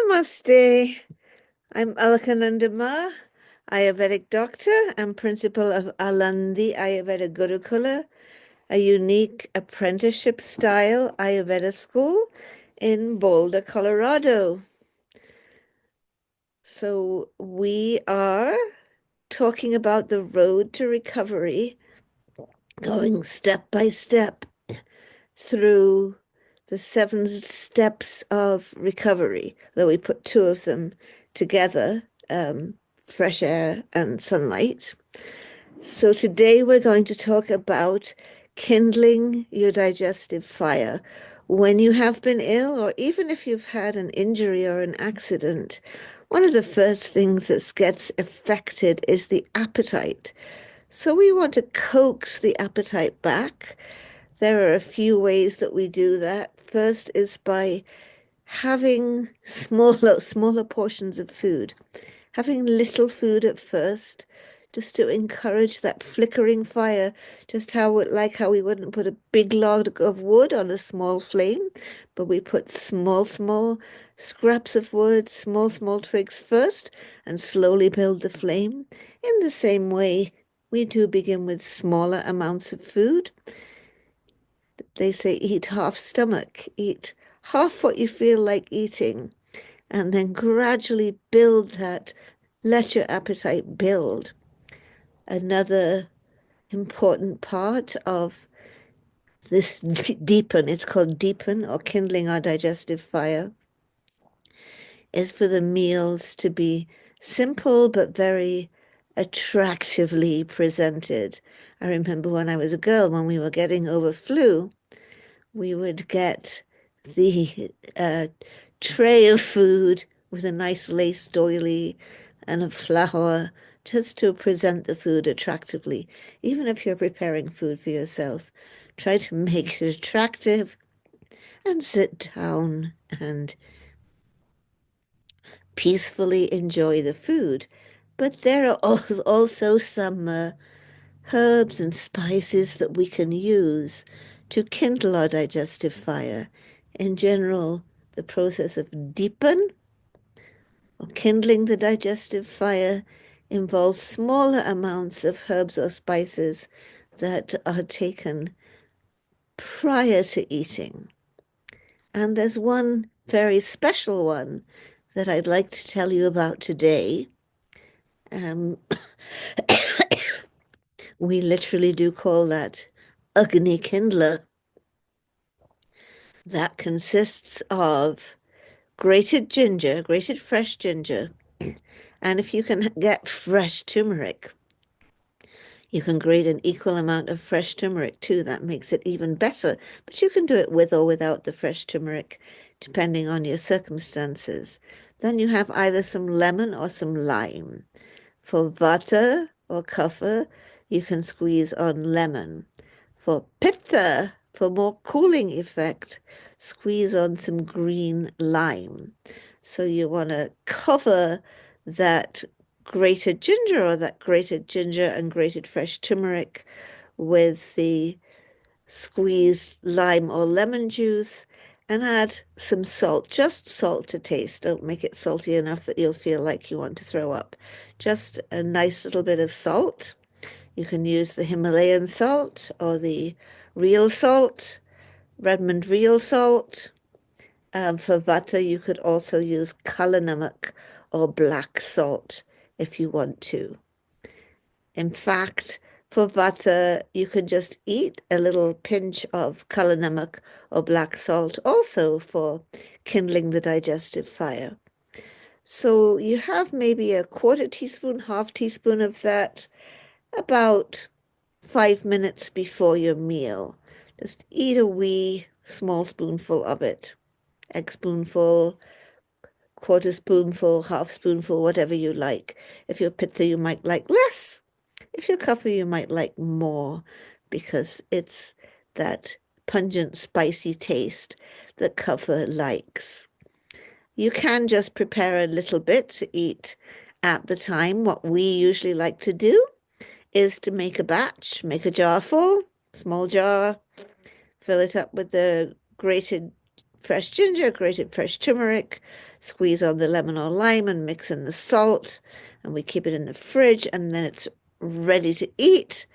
Namaste. I'm Alkanandama, Ayurvedic doctor and principal of Alandi Ayurveda Gurukula, a unique apprenticeship style Ayurveda school in Boulder, Colorado. So we are talking about the road to recovery, going step by step through the 7 steps of recovery, though we put two of them together, fresh air and sunlight. So today we're going to talk about kindling your digestive fire. When you have been ill, or even if you've had an injury or an accident, one of the first things that gets affected is the appetite. So we want to coax the appetite back. There are a few ways that we do that. First is by having smaller portions of food, having little food at first, just to encourage that flickering fire, just like how we wouldn't put a big log of wood on a small flame, but we put small scraps of wood, small twigs first, and slowly build the flame. In the same way, we do begin with smaller amounts of food. They say eat half stomach, eat half what you feel like eating, and then gradually build that. Let your appetite build. Another important part of this deepen, it's called deepen or kindling our digestive fire, is for the meals to be simple but very attractively presented. I remember when I was a girl, when we were getting over flu, we would get the tray of food with a nice lace doily and a flower just to present the food attractively. Even if you're preparing food for yourself, try to make it attractive and sit down and peacefully enjoy the food. But there are also some herbs and spices that we can use to kindle our digestive fire. In general, the process of deepen or kindling the digestive fire involves smaller amounts of herbs or spices that are taken prior to eating. And there's one very special one that I'd like to tell you about today. Um, we literally do call that Agni Kindler. That consists of grated ginger, grated fresh ginger, and if you can get fresh turmeric, you can grate an equal amount of fresh turmeric too. That makes it even better. But you can do it with or without the fresh turmeric, depending on your circumstances. Then you have either some lemon or some lime. For vata or kapha, you can squeeze on lemon. For pitta, for more cooling effect, squeeze on some green lime. So you want to cover that grated ginger or that grated ginger and grated fresh turmeric with the squeezed lime or lemon juice and add some salt, just salt to taste. Don't make it salty enough that you'll feel like you want to throw up. Just a nice little bit of salt. You can use the Himalayan salt or the real salt, Redmond real salt. For vata, you could also use kala namak or black salt if you want to. In fact, for vata, you can just eat a little pinch of kala namak or black salt also for kindling the digestive fire. So you have maybe a quarter teaspoon, half teaspoon of that about 5 minutes before your meal. Just eat a wee small spoonful of it, egg spoonful, quarter spoonful, half spoonful, whatever you like. If you're pitta, you might like less. If you're kapha, you might like more because it's that pungent, spicy taste that kapha likes. You can just prepare a little bit to eat at the time. What we usually like to do is to make a batch, make a jar full, small jar, fill it up with the grated fresh ginger, grated fresh turmeric, squeeze on the lemon or lime and mix in the salt, and we keep it in the fridge, and then it's ready to eat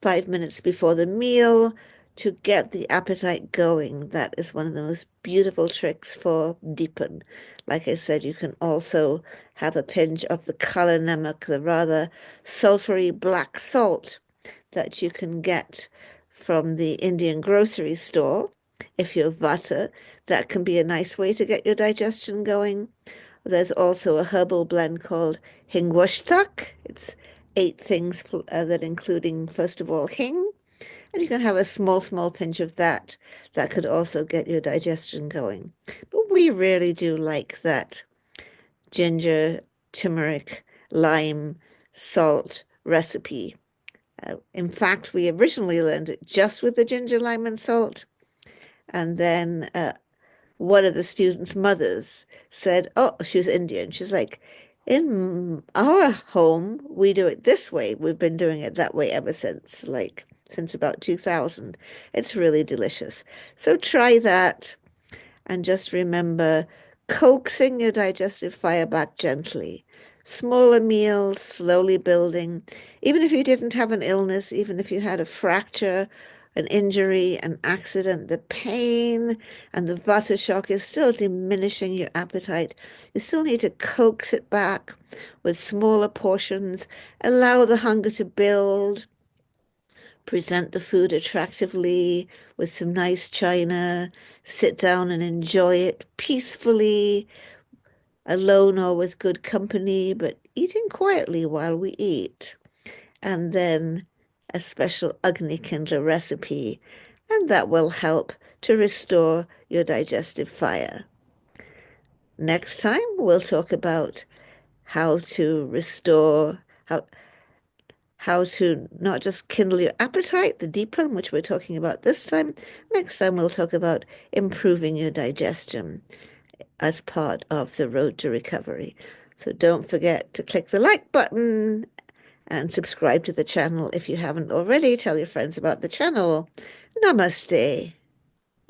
5 minutes before the meal to get the appetite going. That is one of the most beautiful tricks for deepen. Like I said, you can also have a pinch of the kala namak, the rather sulfury black salt that you can get from the Indian grocery store. If you're vata, that can be a nice way to get your digestion going. There's also a herbal blend called hingwashtak. It's 8 things that including, first of all, hing, and you can have a small pinch of that. That could also get your digestion going. But we really do like that ginger, turmeric, lime, salt recipe. In fact, we originally learned it just with the ginger, lime, and salt. And then one of the students' mothers said, oh, she was Indian. She's like, in our home, we do it this way. We've been doing it that way ever since, like since about 2000. It's really delicious. So try that. And just remember, coaxing your digestive fire back gently. Smaller meals, slowly building. Even if you didn't have an illness, even if you had a fracture, an injury, an accident, the pain and the vata shock is still diminishing your appetite. You still need to coax it back with smaller portions. Allow the hunger to build. Present the food attractively with some nice china, sit down and enjoy it peacefully, alone or with good company, but eating quietly while we eat. And then a special Agni Kindler recipe, and that will help to restore your digestive fire. Next time, we'll talk about how to restore, how to not just kindle your appetite, the deepen, which we're talking about this time. Next time, we'll talk about improving your digestion as part of the road to recovery. So don't forget to click the like button and subscribe to the channel if you haven't already. Tell your friends about the channel. Namaste.